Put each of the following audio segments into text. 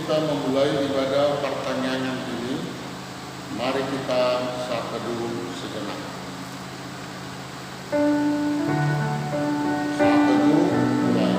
kita memulai ibadah pertanyaan ini, mari kita saat teduh sejenak. Saat teduh mulai.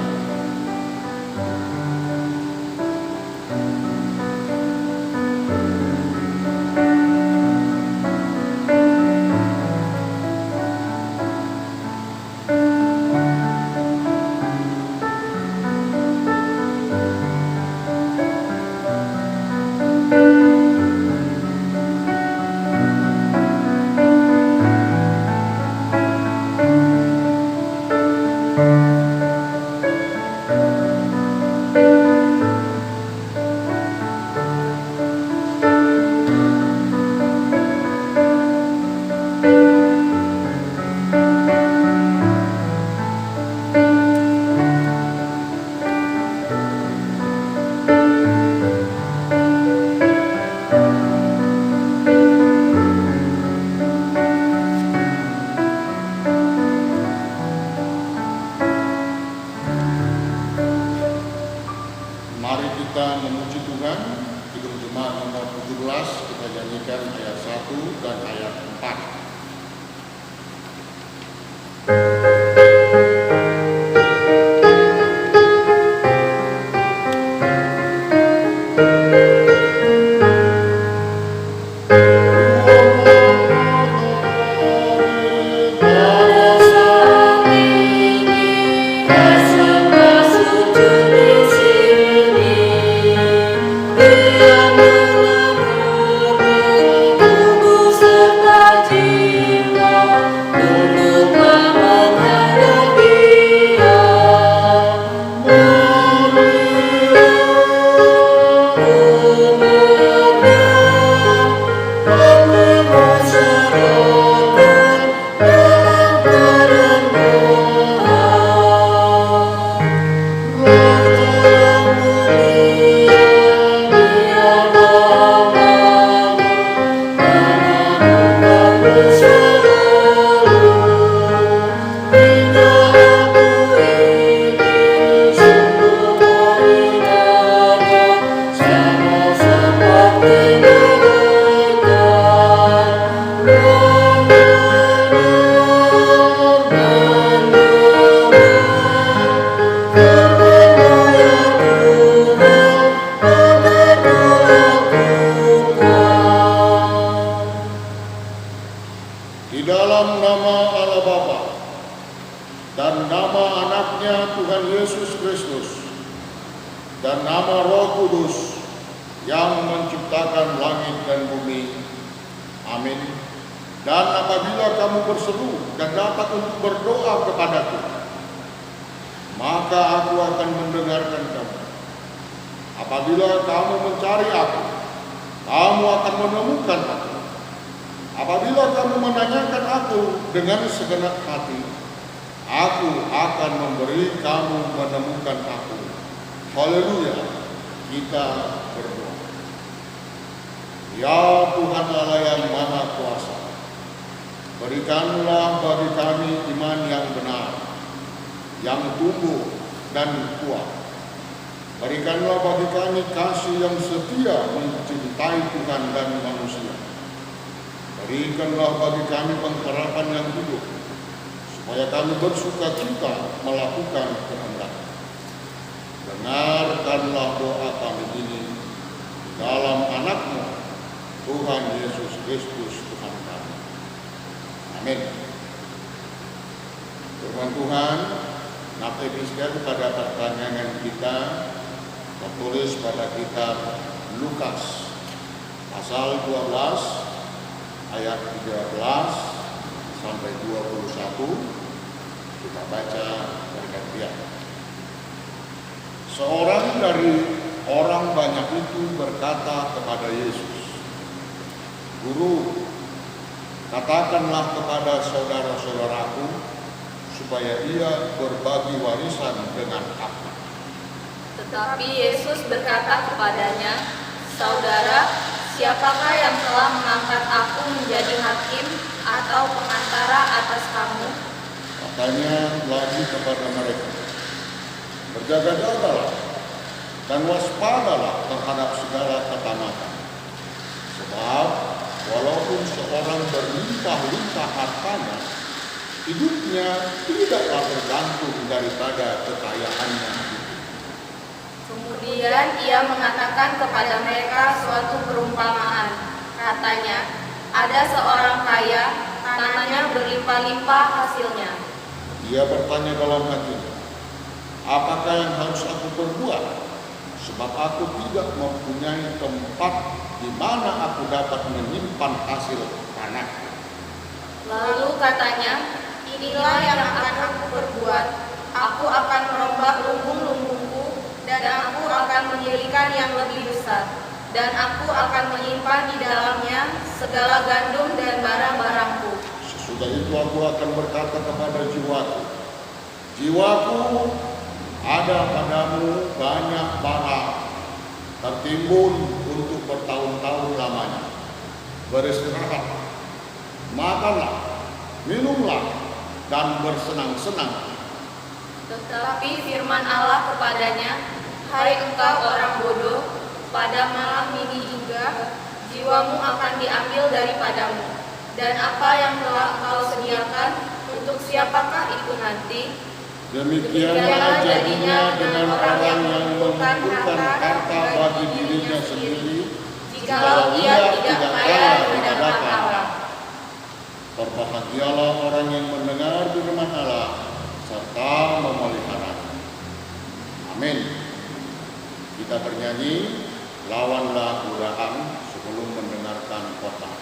Mari kita memuji Tuhan. Kidung Jemaat nomor 17 kita nyanyikan ayat 1 dan ayat 4. Di dalam nama Allah Bapa dan nama anaknya Tuhan Yesus Kristus dan nama Roh Kudus yang menciptakan langit dan bumi. Amin. Dan apabila kamu berseru dan dapat untuk berdoa kepadaku, maka aku akan mendengarkan kamu. Apabila kamu mencari aku, kamu akan menemukan aku. Apabila kamu menanyakan aku dengan segenap hati, aku akan memberi kamu menemukan aku. Haleluya, kita berdoa. Ya Tuhan Allah yang Maha Kuasa, berikanlah bagi kami iman yang benar, yang tumbuh dan kuat. Berikanlah bagi kami kasih yang setia mencintai Tuhan dan manusia. Berikanlah bagi kami pengharapan yang hidup, supaya kami bersuka cita melakukan kehendak. Dengarkanlah doa kami ini dalam anakmu, Tuhan Yesus Kristus Tuhan kami. Amin. Firman Tuhan, nafsirkan pada pertanyaan kita, tertulis pada kitab Lukas, pasal 12, ayat 13 sampai 21, kita baca bergantian. Seorang dari orang banyak itu berkata kepada Yesus, "Guru, katakanlah kepada saudara-saudaraku supaya ia berbagi warisan dengan aku." Tetapi Yesus berkata kepadanya, "Saudara, siapakah yang telah mengangkat aku menjadi hakim atau pengantara atas kamu?" Katanya lagi kepada mereka, "Berjaga-jagalah, dan waspadalah terhadap segala ketamatan. Sebab walaupun seorang berlimpah-limpah hartanya, hidupnya tidaklah bergantung daripada kekayaannya. Kemudian ia mengatakan kepada mereka suatu perumpamaan. Katanya, ada seorang kaya, tanahnya berlimpah-limpah hasilnya. Dia bertanya dalam hatinya, apakah yang harus aku perbuat? Sebab aku tidak mempunyai tempat di mana aku dapat menyimpan hasil tanahku. Lalu katanya, inilah yang akan aku perbuat. Aku akan merombak lumbung-lumbungku, dan aku akan mendirikan yang lebih besar. Dan aku akan menyimpan di dalamnya segala gandum dan barang-barangku. Sesudah itu aku akan berkata kepada jiwaku, jiwaku, ada padamu banyak barang tertimbun untuk bertahun-tahun lamanya. Beristirahat, makanlah, minumlah, dan bersenang-senang. Tetapi firman Allah kepadanya, hai engkau orang bodoh, pada malam ini juga jiwamu akan diambil daripadamu. Dan apa yang telah engkau sediakan, untuk siapakah itu nanti? Demikianlah jadinya dengan orang yang mengumpulkan harta bagi dirinya sendiri, jikalau ia tidak kaya di hadapan Allah. Berbahagialah orang yang mendengar firman Allah serta memeliharanya. Amin. Kita bernyanyi Lawanlah Godaan sebelum mendengarkan khotbah.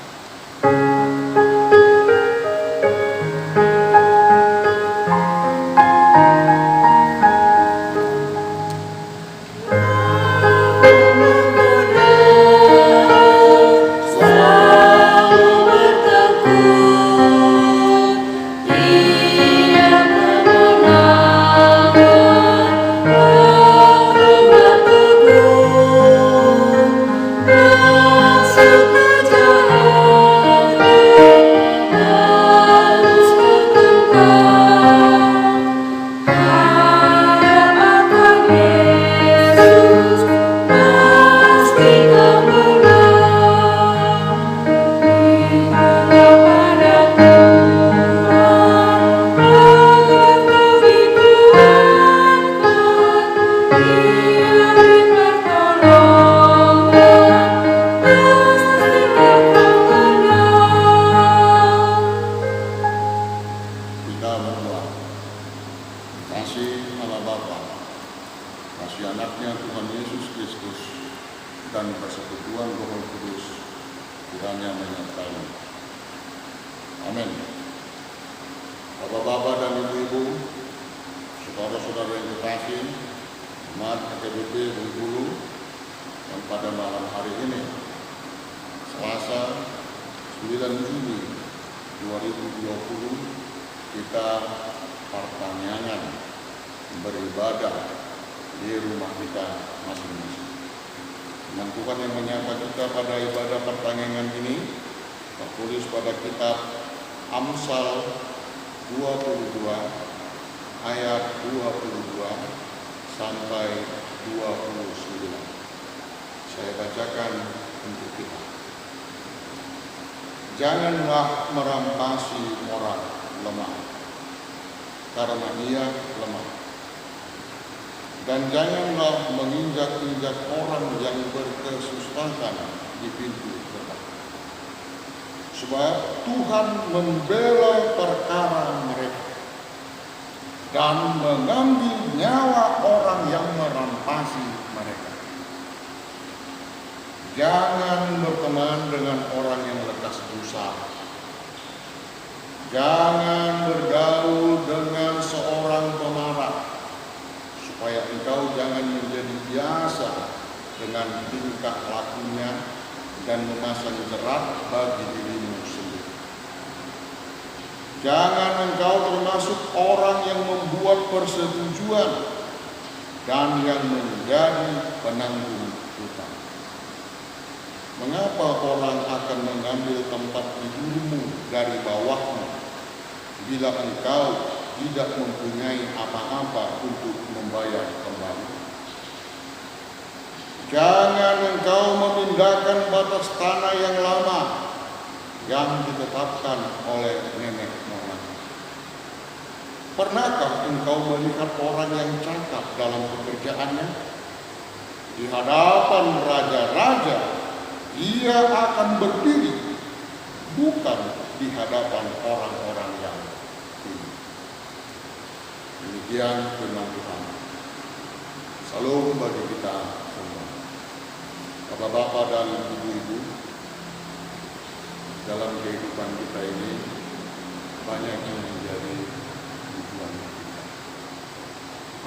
Janganlah merampasi orang lemah, karena ia lemah. Dan janganlah menginjak-injak orang yang berkesusahan di pintu gerbang. Sebab Tuhan membela perkara mereka dan mengambil nyawa orang yang merampasi mereka. Jangan berteman dengan orang yang lekas dosa. Jangan bergaul dengan seorang pemarah, supaya engkau jangan menjadi biasa dengan tingkah lakunya dan memasang jerat bagi dirimu sendiri. Jangan engkau termasuk orang yang membuat persetujuan dan yang menjadi penanggung hutang. Mengapa orang akan mengambil tempat tidurmu dari bawahmu, bila engkau tidak mempunyai apa-apa untuk membayar kembali? Jangan engkau memindahkan batas tanah yang lama yang ditetapkan oleh nenek moyang. Pernahkah engkau melihat orang yang cakap dalam pekerjaannya? Di hadapan raja-raja, ia akan berdiri, bukan di hadapan orang-orang yang tinggi. Demikian firman Tuhan. Salam bagi kita semua. Bapak-bapak dan ibu-ibu, dalam kehidupan kita ini banyak yang menjadi tujuan kita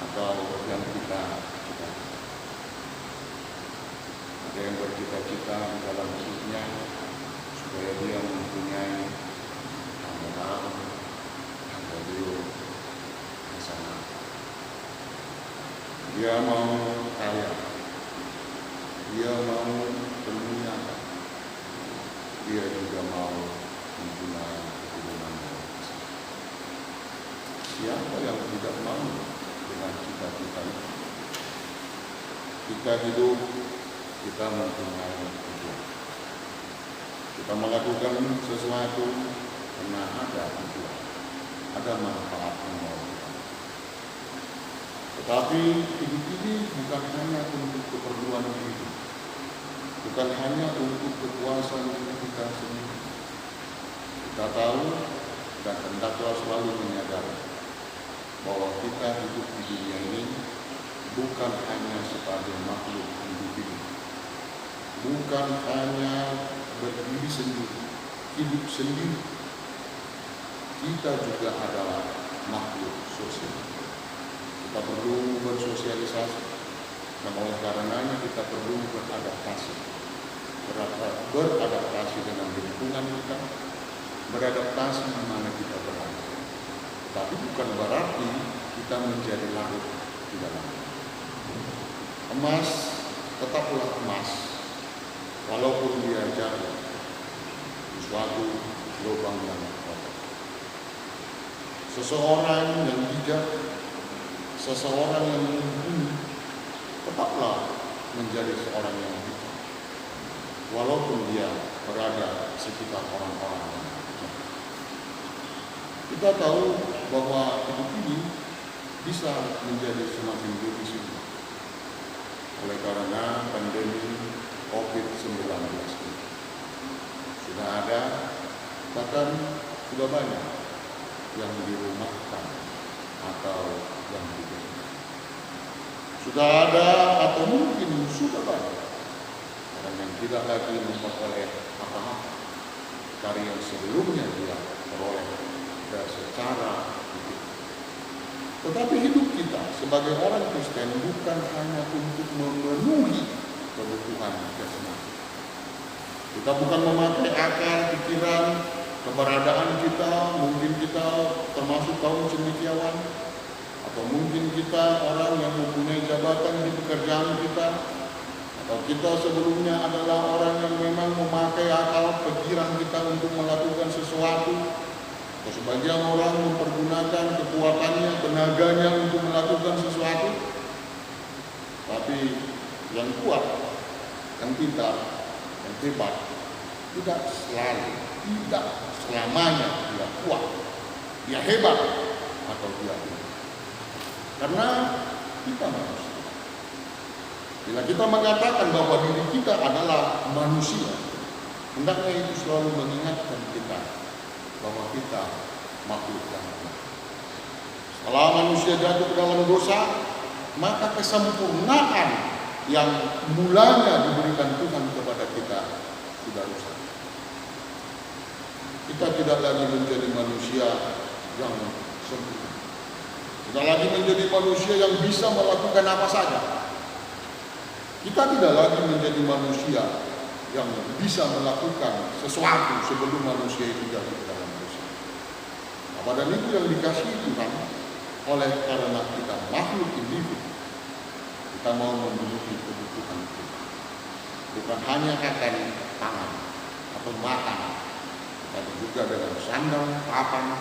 atau yang kita cita. Ada yang bercita-cita dalam hidupnya supaya dia mempunyai amal yang beliau sana. Dia mau kaya, dia mau dunia, dia juga mau mempunyai keturunan. Siapa yang tidak mau dengan cita-cita itu? Kita hidup, kita mempunyai tujuan. Kita melakukan sesuatu karena ada tujuan, ada manfaat yang mau kita. Tetapi hidup ini bukan hanya untuk keperluan hidup, bukan hanya untuk kepuasan kita sendiri. Kita tahu dan hendaklah selalu menyadari bahwa kita hidup di dunia ini bukan hanya sebagai makhluk individu, bukan hanya berdiri sendiri, hidup sendiri. Kita juga adalah makhluk sosial. Kita perlu bersosialisasi, dan oleh karenanya kita perlu beradaptasi dengan lingkungan kita, beradaptasi di mana kita berada. Tapi bukan berarti kita menjadi larut di dalam. Emas tetaplah emas, walaupun dia jatuh di suatu lubang yang kotor. Seseorang yang bijak, seseorang yang mumpuni, tetaplah menjadi seorang yang bijak, walaupun dia berada sekitar orang-orang yang bijak. Kita tahu bahwa hidup ini bisa menjadi semakin berisiko oleh karena pandemi COVID-19 ini. Sudah ada, bahkan sudah banyak yang dirumahkan atau yang diberi. Sudah ada atau mungkin sudah banyak orang yang tidak lagi memperoleh apa-apa dari yang sebelumnya dia peroleh secara hidup. Tetapi hidup kita sebagai orang Kristen bukan hanya untuk memenuhi kebutuhan jasmani. Kita bukan memakai akal, pikiran, keberadaan kita. Mungkin kita termasuk kaum cendekiawan, atau mungkin kita orang yang mempunyai jabatan di pekerjaan kita, atau kita sebelumnya adalah orang yang memang memakai akal pikiran kita untuk melakukan sesuatu, atau sebagian orang mempergunakan kekuatannya, tenaganya untuk melakukan sesuatu. Tapi yang kuat, yang pintar, yang hebat tidak selalu, tidak selamanya dia kuat, dia hebat atau dia hebat. Karena kita manusia. Bila kita mengatakan bahwa diri kita adalah manusia, hendaknya itu selalu mengingatkan kita bahwa kita makhluk yang lemah. Setelah manusia jatuh ke dalam dosa, maka kesempurnaan yang mulanya diberikan Tuhan kepada kita sudah rusak. Kita tidak lagi menjadi manusia yang sempurna. Tidak lagi menjadi manusia yang bisa melakukan apa saja. Kita tidak lagi menjadi manusia yang bisa melakukan sesuatu sebelum manusia itu jatuh ke dalam dosa. Apa dan itu yang dikasihi Tuhan oleh karena kita makhluk individu. Kita mau memenuhi kebutuhan kita. Bukan hanya akan tangan atau makan, tapi juga dengan sandang, papan,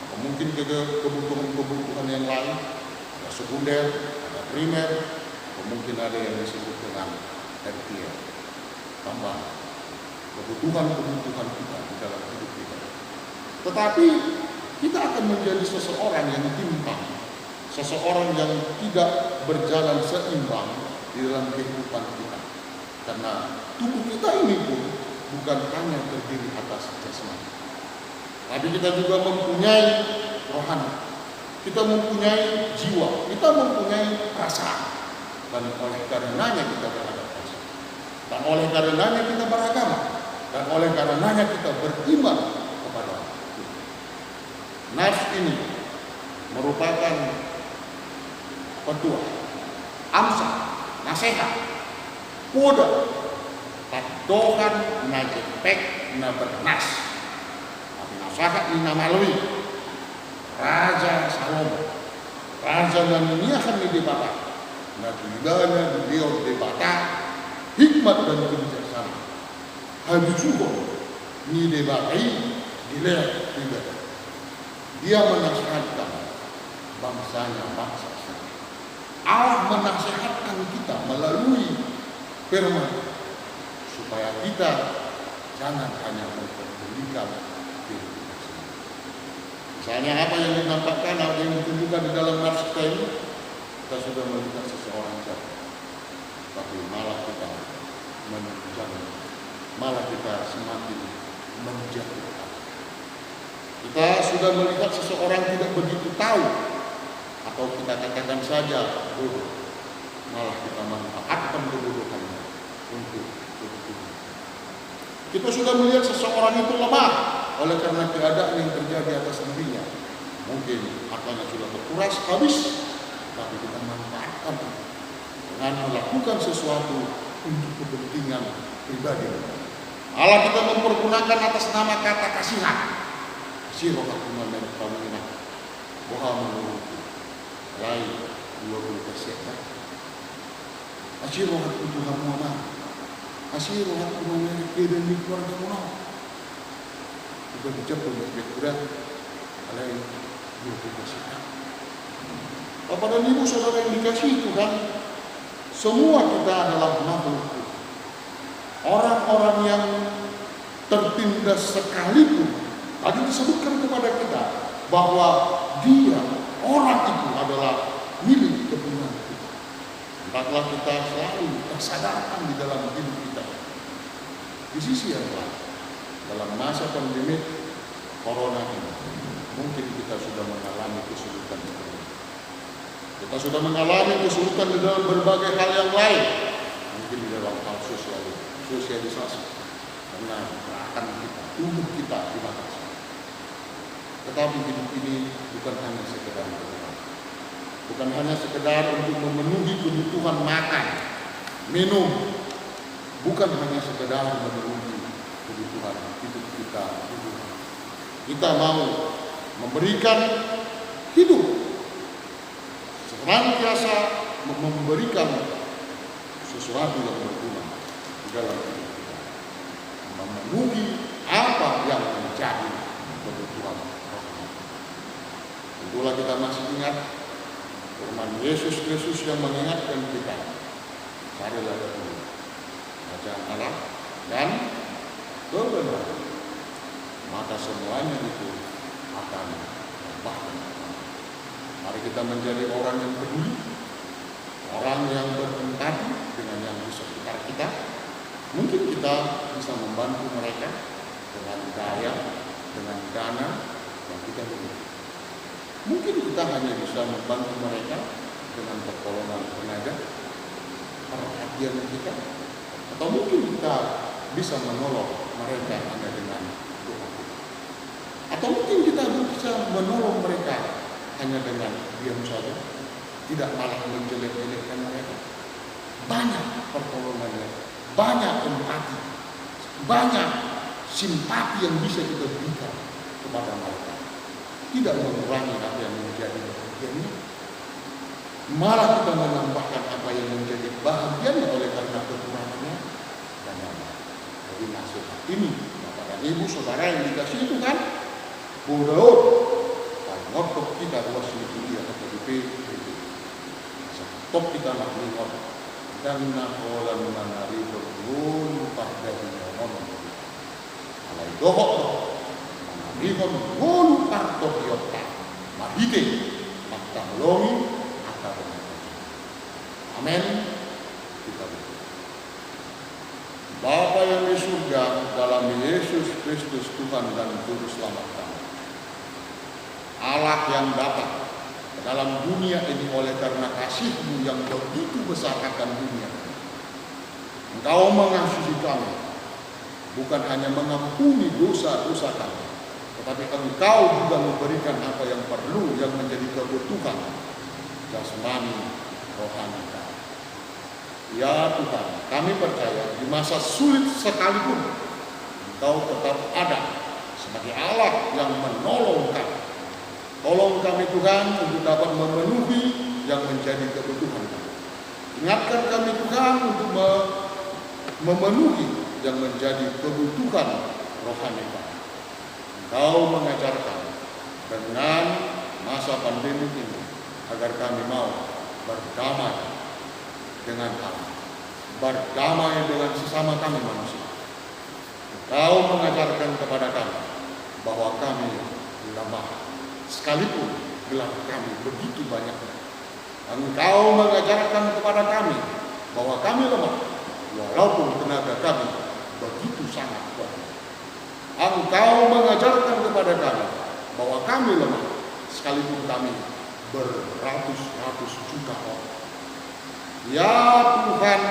atau mungkin juga kebutuhan-kebutuhan yang lain. Ada sekunder, ada primer, atau mungkin ada yang disebut dengan RTL, tambah kebutuhan-kebutuhan kita di dalam hidup kita. Tetapi kita akan menjadi seseorang yang timpang, seseorang yang tidak berjalan seimbang di dalam kehidupan kita. Karena tubuh kita ini pun bukan hanya terdiri atas jasmani, tapi kita juga mempunyai rohani, kita mempunyai jiwa, kita mempunyai perasaan, dan oleh karenanya kita beradaptasi, dan oleh karenanya kita beragama, dan oleh karenanya kita beriman kepada Tuhan. Nafs ini merupakan petua, amsal, nasihat, poda, dohan na jepek na bernas, tapi nasihat ini melalui Raja Salomo, Raja naniniakan ni debata, na bidana beliau debata, hikmat dan kebijaksanaan. Habis juga ni debatai dilihat tidak. Dia menasihatkan bangsanya bangsa. Allah menasihatkan kita melalui firman supaya kita jangan hanya memperdulikan diri kita sendiri. Misalnya apa yang dinampakkan, apa yang ditunjukkan di dalam nafs kita ini, kita sudah melihat seseorang jatuh, tapi malah kita menunjukkan, malah kita semakin menjatuhkan. Kita sudah melihat seseorang tidak begitu tahu, atau kita katakan saja bodoh, malah kita manfaatkan kebodohannya untuk kepentingan. Kita sudah melihat seseorang itu lemah oleh karena keadaan yang terjadi atas dirinya. Mungkin hartanya sudah berkuras, habis, tapi kita manfaatkan dengan melakukan sesuatu untuk kepentingan pribadi. Allah kita mempergunakan atas nama kata kasihan. Siro hakuna merkawina, boha menurut lain luar kesehatan. Asiro hak Tuhan mana? Asiro hak mana kedan di keluarga mana? Kita bicara tentang berat, lain luar kesehatan. Bapak dan Ibu saudara yang dikasihi Tuhan, semua kita adalah makhluk Tuhan. Orang-orang yang tertindas sekalipun, tadi disebutkan kepada kita bahwa dia, orang itu adalah milik kepunyaan kita. Hendaklah kita selalu tersadarkan di dalam hidup kita. Di sisi yang lain, dalam masa pandemi corona ini, mungkin kita sudah mengalami kesulitan ekonomi. Kita sudah mengalami kesulitan di dalam berbagai hal yang lain, mungkin di dalam hal sosialisasi, karena akan kita, tubuh kita dibatasi. Tetapi hidup ini bukan hanya sekedar berdoa, bukan hanya sekedar untuk memenuhi kebutuhan makan, minum, bukan hanya sekedar memenuhi kebutuhan hidup kita. Kita mau memberikan hidup, senantiasa memberikan sesuatu yang berguna di dalam hidup kita, memenuhi apa yang menjadi kebutuhan. Tentulah kita masih ingat firman Yesus Kristus yang mengingatkan kita, carilah dahulu kerajaan Allah dan kebenaran, maka semuanya itu akan tambahkan. Mari kita menjadi orang yang peduli, orang yang berempati dengan yang di sekitar kita. Mungkin kita bisa membantu mereka dengan daya, dengan dana yang kita miliki. Mungkin kita hanya bisa membantu mereka dengan pertolongan tenaga, perhatian kita, atau mungkin kita bisa menolong mereka hanya dengan doa kita. Atau mungkin kita bisa menolong mereka hanya dengan diam saja, tidak malah menjelek-jelekkan mereka. Banyak pertolongannya, banyak empati, banyak simpati yang bisa kita berikan kepada mereka. Tidak mengurangi apa yang menjadi bahagiannya, malah kita menambahkan apa yang menjadi bahagiannya oleh karena kekurangannya dan nama. Jadi nasihat ini, Bapak dan Ibu saudara yang dikasihi Tuhan, bodoh, ngotot kita ruas itu dia atau di top kita nak mengot dan naholan manari bergun pada nyomon alai dohok manarihon wolu partok yota mahike maktamlongi atau amin. Kita berdoa. Bapa yang di surga, dalam Yesus Kristus Tuhan dan Juru Selamat kami, Allah yang datang ke dalam dunia ini oleh karena kasih-Mu yang begitu besar akan dunia. Engkau mengasihi kami, bukan hanya mengampuni dosa-dosa kami, tetapi Engkau juga memberikan apa yang perlu, yang menjadi kebutuhan jasmani, rohani kami. Ya Tuhan, kami percaya di masa sulit sekalipun Engkau tetap ada sebagai Allah yang menolong kami. Tolong kami Tuhan untuk dapat memenuhi yang menjadi kebutuhan kami. Ingatkan kami Tuhan untuk memenuhi yang menjadi kebutuhan rohani kami. Engkau mengajar kami dengan masa pandemi ini agar kami mau berdamai dengan Allah, berdamai dengan sesama kami manusia. Engkau mengajarkan kepada kami bahwa kami lemah, sekalipun gelar kami begitu banyaknya. Engkau mengajarkan kepada kami bahwa kami lemah, walaupun tenaga kami begitu sangat kuat. Engkau mengajarkan kepada kami bahwa kami lemah, sekalipun kami beratus-ratus juta orang. Ya Tuhan,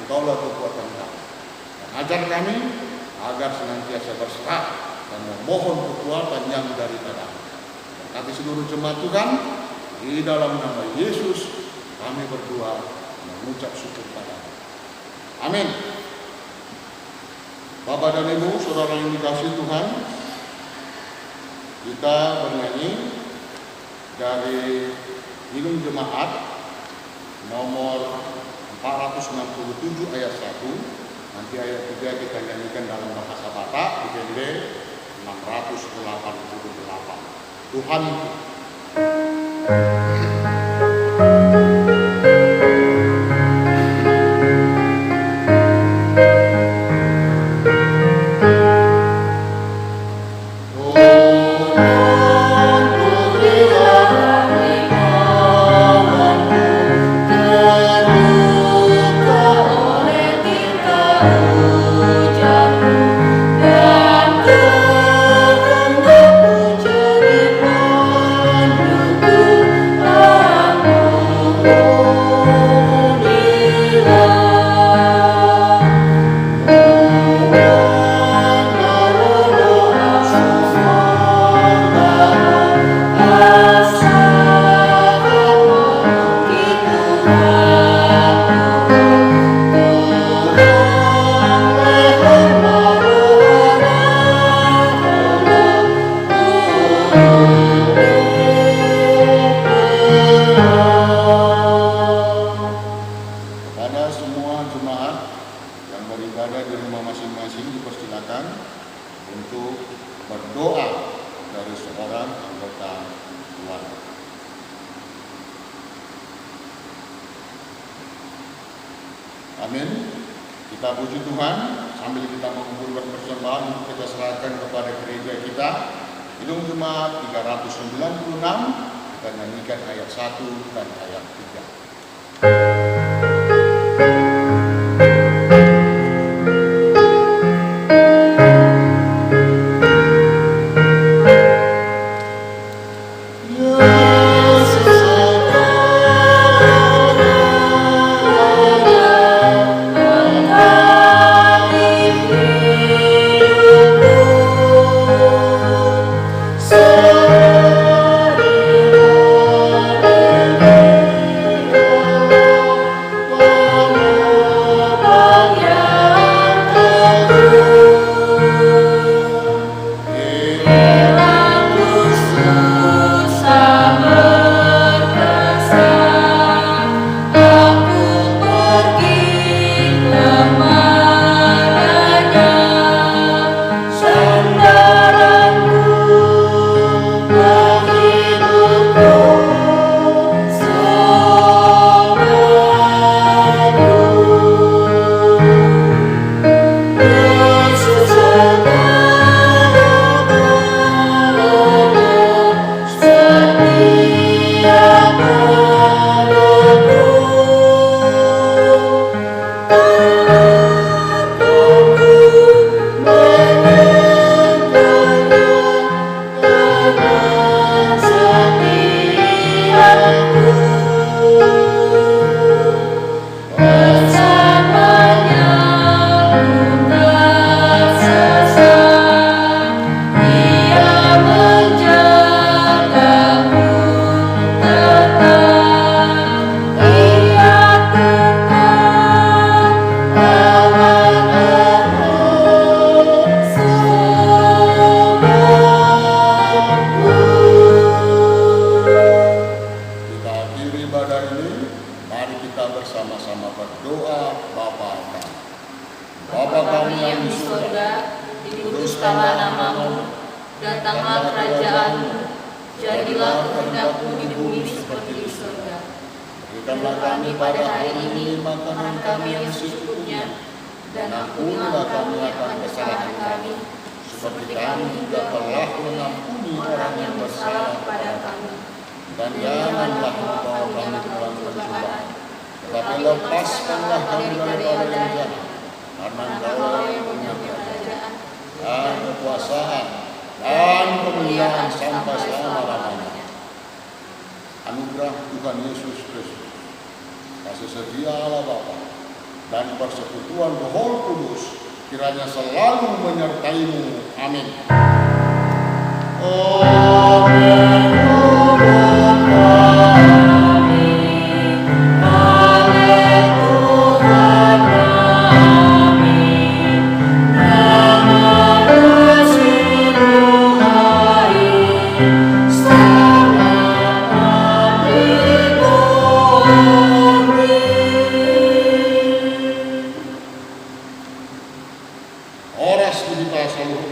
Engkaulah kekuatan kami. Ajar kami agar senantiasa berserah dan memohon kekuatan yang daripada-Mu. Berkati seluruh jemaat Tuhan, di dalam nama Yesus kami berdoa mengucap syukur pada-Mu. Amin. Bapak dan Ibu, saudara yang dikasihi Tuhan, kita bernyanyi dari Himne Jemaat nomor 467 ayat 1, nanti ayat 3 kita nyanyikan dalam bahasa Batak, BPD 688. Tuhan itu. Amin. Kita puji Tuhan sambil kita mengumpulkan persembahan untuk kita serahkan kepada gereja kita. Hidung Jemaat 396, kita nyanyikan ayat 1 dan ayat 3. Yesus Doa Bapa kami. Bapa kami yang di surga, dikuduskanlah namamu, datanglah kerajaanmu, jadilah kehendakmu di bumi seperti di surga. Berikanlah kami pada hari ini makanan kami yang secukupnya, dan ampunilah kami akan kesalahan kami, seperti kami juga telah mengampuni orang yang bersalah kepada kami. Dan janganlah membawa kami ke dalam pencobaan, tetapi lepaskanlah kami daripada yang jahat, karena Engkau yang punya kerajaan dan kekuasaan dan kemuliaan sampai selama-lamanya. Anugerah Tuhan Yesus Kristus, kasih setia Allah Bapa, dan persekutuan Roh Kudus kiranya selalu menyertaimu. Amin. Oras kita selalu